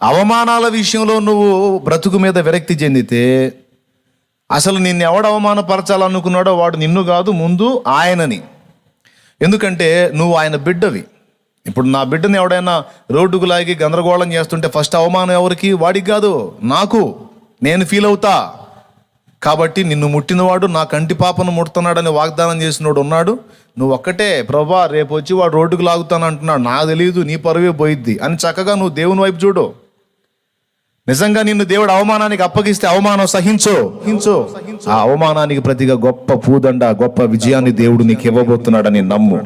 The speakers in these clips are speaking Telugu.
అవమానాల విషయంలో నువ్వు బ్రతుకు మీద విరక్తి చెందితే అసలు నిన్ను ఎవడు అవమానపరచాలనుకున్నాడో వాడు నిన్ను కాదు, ముందు ఆయనని. ఎందుకంటే నువ్వు ఆయన బిడ్డవి. ఇప్పుడు నా బిడ్డని ఎవడైనా రోడ్డుకు లాగి గందరగోళం చేస్తుంటే ఫస్ట్ అవమానం ఎవరికి? వాడికి కాదు, నాకు. నేను ఫీల్ అవుతా. కాబట్టి నిన్ను ముట్టినవాడు నా కంటి పాపను ముడుతున్నాడని వాగ్దానం చేసినోడు ఉన్నాడు. నువ్వు ఒక్కటే, ప్రభా రేపు వచ్చి వాడు రోడ్డుకు లాగుతాను అంటున్నాడు, నాకు తెలియదు, నీ పరువే పోయిద్ది అని చక్కగా నువ్వు దేవుని వైపు చూడు. నిజంగా నిన్ను దేవుడు అవమానానికి అప్పగిస్తే అవమానం సహించు. ఆ అవమానానికి ప్రతిగా గొప్ప పూదండ, గొప్ప విజయాన్ని దేవుడు నీకు ఇవ్వబోతున్నాడని నమ్ము.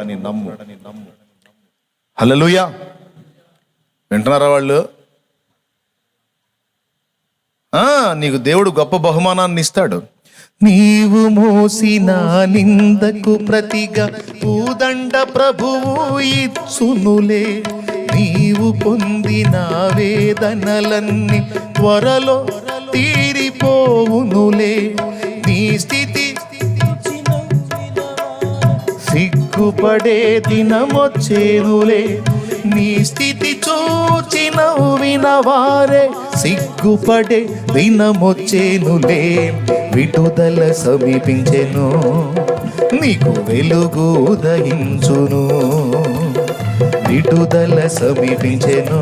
హల్లెలూయా. వింటున్నారా వాళ్ళు? నీకు దేవుడు గొప్ప బహుమానాన్ని ఇస్తాడు. నీవు మోసిన నిందకు ప్రతిగా పూదండ ప్రభువు ఇచ్చునులే. నీవు పొందిన వేదనలన్నీ త్వరలో తీరిపోవునులే. నీ స్థితి సిగ్గుపడే దినమొచ్చేనులే. నీ స్థితి చూచిన వినవారే సిగ్గుపడే దినమొచ్చేనులే. విడుదల సమీపించెను, నీకు వెలుగు ఉదయించును. విడుదల సమీపించెను,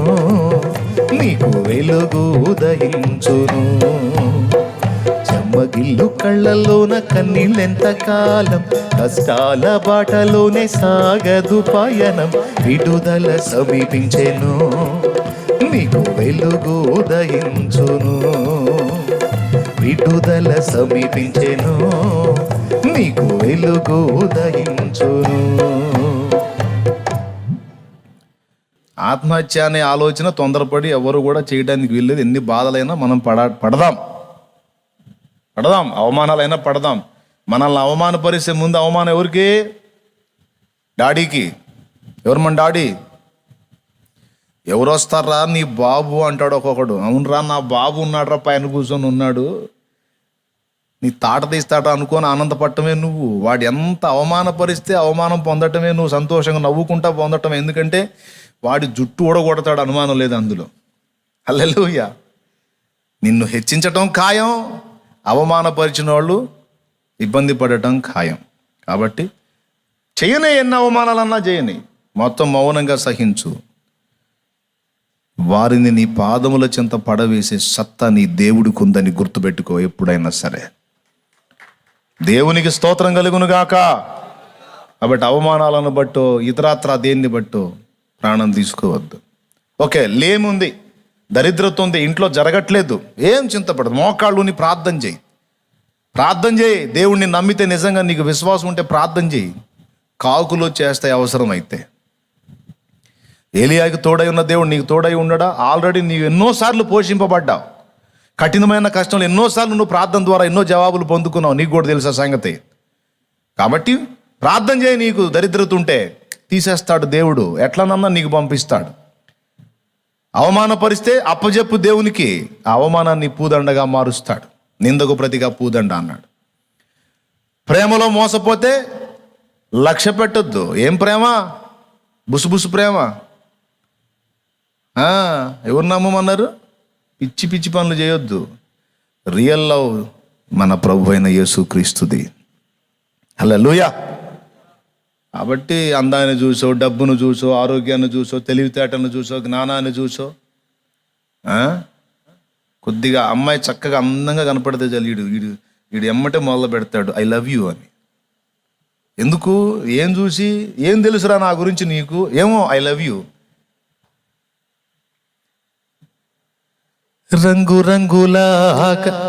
నీకు వెలుగు ఉదయించును. చెమ్మగిల్లు కళ్ళల్లోన కన్నీళ్ళెంత కాలం, కష్టాల బాటలోనే సాగదు పయనం. విడుదల సమీపించెను, నీకు వెలుగు ఉదయించును. విడుదల సమీపించెను, నీకు వెలుగు ఉదయించును. ఆత్మహత్య అనే ఆలోచన తొందరపడి ఎవరు కూడా చేయడానికి వీల్లేదు. ఎన్ని బాధలైనా మనం పడదాం, అవమానాలైనా పడదాం. మనల్ని అవమానపరిచే ముందు అవమానం ఎవరికి? డాడీకి. ఎవరు మన డాడీ? ఎవరు వస్తారా? నీ బాబు అంటాడు ఒక్కొక్కడు. అవునరా, నా బాబు ఉన్నాడురా, పైన కూర్చొని ఉన్నాడు, నీ తాట తీస్తాట అనుకొని ఆనందపడటమే నువ్వు. వాడు ఎంత అవమానపరిస్తే అవమానం పొందటమే నువ్వు సంతోషంగా నవ్వుకుంటా పొందటమే. ఎందుకంటే వాడి జుట్టు ఊడగొడతాడు, అనుమానం లేదు అందులో. హల్లెలూయా. నిన్ను హెచ్చించటం ఖాయం, అవమానపరిచిన వాళ్ళు ఇబ్బంది పడటం ఖాయం. కాబట్టి చేయనే, ఎన్ని అవమానాలన్నా చేయని, మొత్తం మౌనంగా సహించు. వారిని నీ పాదముల చెంత పడవేసే సత్తా నీ దేవుడికి ఉందని గుర్తుపెట్టుకో ఎప్పుడైనా సరే. దేవునికి స్తోత్రం కలుగునుగాక. కాబట్టి అవమానాలను బట్టో ఇతరాత్రా దేన్ని బట్టో ప్రాణం తీసుకోవద్దు. ఓకే, లేముంది, దరిద్రత ఉంది, ఇంట్లో జరగట్లేదు, ఏం చింతపడదు. మోకాళ్ళుని ప్రార్థన చేయి. దేవుణ్ణి నమ్మితే, నిజంగా నీకు విశ్వాసం ఉంటే ప్రార్థన చేయి. కాకులు చేస్తాయి అవసరమైతే. ఏలియాకి తోడై ఉన్న దేవుడు నీకు తోడై ఉండడా? ఆల్రెడీ నీవు ఎన్నోసార్లు పోషింపబడ్డావు. కఠినమైన కష్టంలో ఎన్నోసార్లు నువ్వు ప్రార్థన ద్వారా ఎన్నో జవాబులు పొందుకున్నావు. నీకు కూడా తెలుసా సంగతి. కాబట్టి ప్రార్థన చేయి. నీకు దరిద్రత ఉంటే తీసేస్తాడు దేవుడు, ఎట్లనన్నా నీకు పంపిస్తాడు. అవమానపరిస్తే అప్పజెప్పు దేవునికి, ఆ అవమానాన్ని పూదండగా మారుస్తాడు. నిందకు ప్రతిగా పూదండ అన్నాడు. ప్రేమలో మోసపోతే లక్ష్య పెట్టొద్దు. ఏం ప్రేమ? బుసుబుసు ప్రేమ. ఎవరు నమ్మమన్నారు? పిచ్చి పిచ్చి పనులు చేయొద్దు. రియల్ లవ్ మన ప్రభు అయిన యేసుక్రీస్తుది. హల్లెలూయా. కాబట్టి అందాన్ని చూసో, డబ్బును చూసో, ఆరోగ్యాన్ని చూసో, తెలివితేటలను చూసో, జ్ఞానాన్ని చూసో, కొద్దిగా అమ్మాయి చక్కగా అందంగా కనపడితే చాలు, వీడు ఎమ్మటే మొదలు పెడతాడు ఐ లవ్ యూ అని. ఎందుకు? ఏం చూసి? ఏం తెలుసురా నా గురించి నీకు? ఏమో ఐ లవ్ యూ. రంగు రంగుల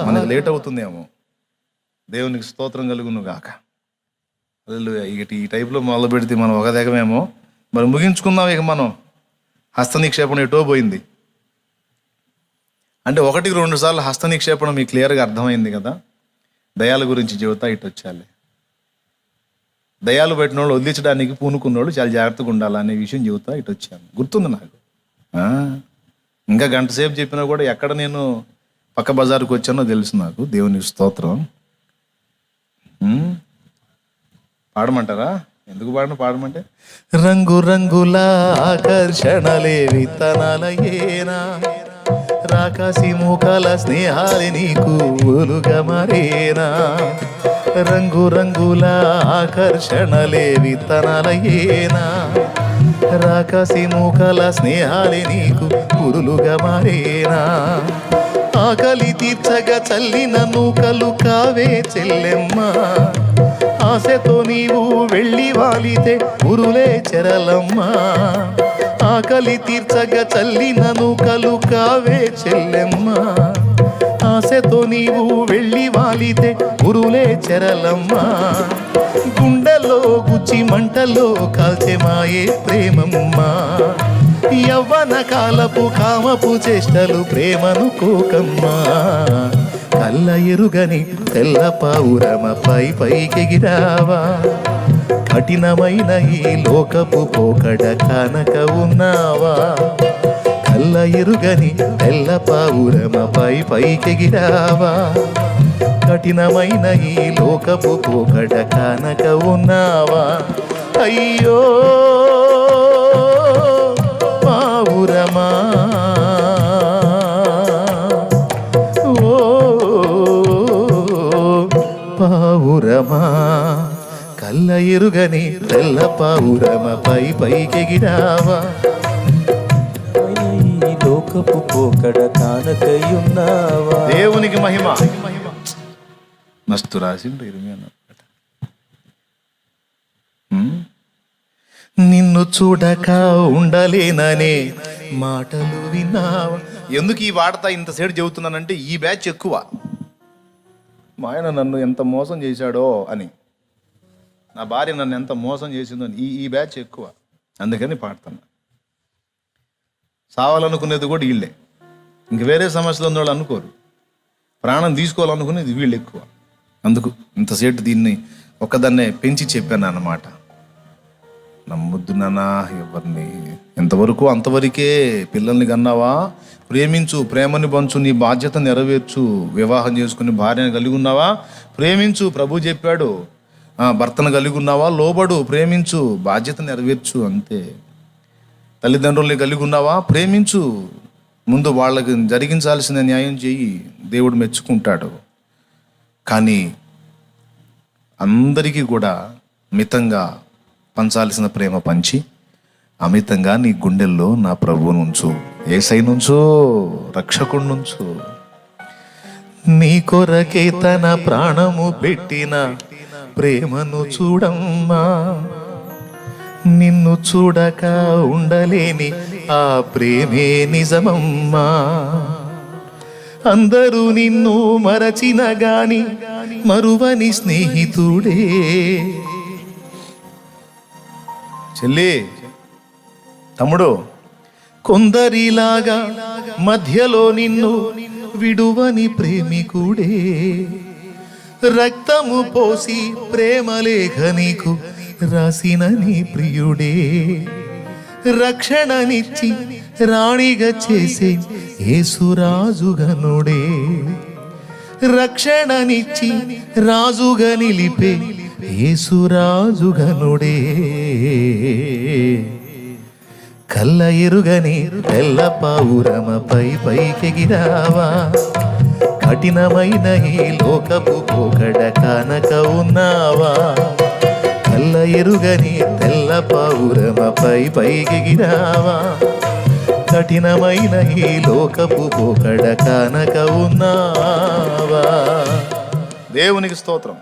మనకి లేట్ అవుతుందేమో. దేవునికి స్తోత్రం కలుగును గాక. ఈ టైప్లో మొదలు పెడితే మనం ఒక దగ్గమేమో. మరి ముగించుకుందాం. ఇక మనం హస్త నిక్షేపణ ఎటో పోయింది. అంటే 1-2 సార్లు హస్త నిక్షేపణ మీకు క్లియర్గా అర్థమైంది కదా. దయాల గురించి చెబుతా ఇటు వచ్చాలి. దయాలు పెట్టిన వాళ్ళు వదిలించడానికి పూనుకున్నోళ్ళు చాలా జాగ్రత్తగా ఉండాలనే విషయం చెబుతా ఇటు వచ్చాను. గుర్తుంది నాకు. ఇంకా గంట సేపు చెప్పినా కూడా ఎక్కడ నేను పక్క బజారుకు వచ్చానో తెలుసు నాకు. దేవునికి స్తోత్రం. పాడమంటారా? ఎందుకు పాడమంటే రంగు రంగుల ఆకర్షణలే విత్తనాలయేనా, రాకాసి మూకల స్నేహాలి నీకు ఊలుగా మారేనా? రంగు రంగుల ఆకర్షణలే విత్తనాలయ్యేనా? రాకాసి మూకల స్నేహాలి నీకు పురులుగా మారేనా? ఆకలి తీర్చగా చల్లిన నూకలు కావే చెల్లెమ్మ. ఆశతో నీవు వెళ్ళి వాలితే ఉరులే చెరలమ్మ. ఆకలి తీర్చగా చల్లిన నూకలు కావే చెల్లెమ్మ. ఆశతో నీవు వెళ్ళి వాలితే ఉరులే చెరలమ్మ. గుండెలో గుచ్చి మంటల్లో కాల్చే మాయే ప్రేమమ్మ. యవ్వన కాలపు కామపు చేష్టలు ప్రేమను కోకమ్మా. కళ్ళ ఎరుగని తెల్ల పావురమ పైకెగిరావా? కఠినమైన ఈ లోకపు పోకడ కానక ఉన్నావా? కళ్ళ ఎరుగని తెల్ల పావురమ పైకెగిరావా? కఠినమైన ఈ లోకపు పోకడ కానక ఉన్నావా? అయ్యో పావురమా, ఓ పావురమా, కళ్ళ ఎరుగని తెల్ల పావురమ పైకెగిరావా? ఈ లోకపు పోకడ కానకయున్నావా? దేవునికి మహిమ. మస్తు రాసిండు ఇరిమియా. నిన్ను చూడక ఉండలేననే మాటలు విన్నావా? ఎందుకు ఈ వార్త ఇంతసేపు చెబుతున్నానంటే ఈ బ్యాచ్ ఎక్కువ. మా ఆయన నన్ను ఎంత మోసం చేశాడో అని, నా భార్య నన్ను ఎంత మోసం చేసిందో అని ఈ బ్యాచ్ ఎక్కువ. అందుకని పాడుతున్నా. సావాలనుకునేది కూడా వీళ్ళే, ఇంక వేరే సమస్యలు ఉన్నవాళ్ళు అనుకోరు. ప్రాణం తీసుకోవాలనుకునేది వీళ్ళు ఎక్కువ. అందుకు ఇంతసేపు దీన్ని ఒక్కదాన్నే పెంచి చెప్పాను అన్నమాట. నమ్మొద్దు నాన్న ఎవరిని. ఎంతవరకు అంతవరకే. పిల్లల్ని కన్నావా, ప్రేమించు, ప్రేమని పంచు, నీ బాధ్యత నెరవేర్చు. వివాహం చేసుకుని భార్యను కలిగి ఉన్నావా, ప్రేమించు. ప్రభు చెప్పాడు, భర్తను కలిగి ఉన్నావా, లోబడు, ప్రేమించు, బాధ్యత నెరవేర్చు, అంతే. తల్లిదండ్రుల్ని కలిగి ఉన్నావా, ప్రేమించు. ముందు వాళ్ళకి జరిగించాల్సిన న్యాయం చెయ్యి, దేవుడు మెచ్చుకుంటాడు. కానీ అందరికీ కూడా మితంగా పంచాల్సిన ప్రేమ పంచి అమితంగా నీ గుండెల్లో నా ప్రభువును ఉంచు, యేసై నుంచు, రక్షకుడి నుంచు. నీ కొరకే తన ప్రాణము పెట్టిన ప్రేమను చూడమ్మా. నిన్ను చూడక ఉండలేని ఆ ప్రేమే నిజమమ్మా. అందరూ నిన్ను మరచిన గాని మరువని స్నేహితుడే. చెల్లి, తమ్ముడు, కొందరిలాగా మధ్యలో నిన్ను విడువని ప్రేమికుడే. రక్తము పోసి ప్రేమలేఖ నీకు రాసిన నీ ప్రియుడే. రక్షణనిచ్చి రాణిగా చేసే యేసురాజుగనుడే. రక్షణనిచ్చి రాజుగా నిలిపే యేసురాజుగనుడే. కళ్ళ ఎరుగని తెల్ల పావురమ పైకెగిరావా? కఠినమైన ఈ లోకపు పోకడ కానక ఉన్నావా? కళ్ళ ఎరుగని తెల్ల పావురమ పైకెగిరావా? కఠినమైన ఈ లోకపు పోకడ కానక ఉన్నావా? దేవునికి స్తోత్రం.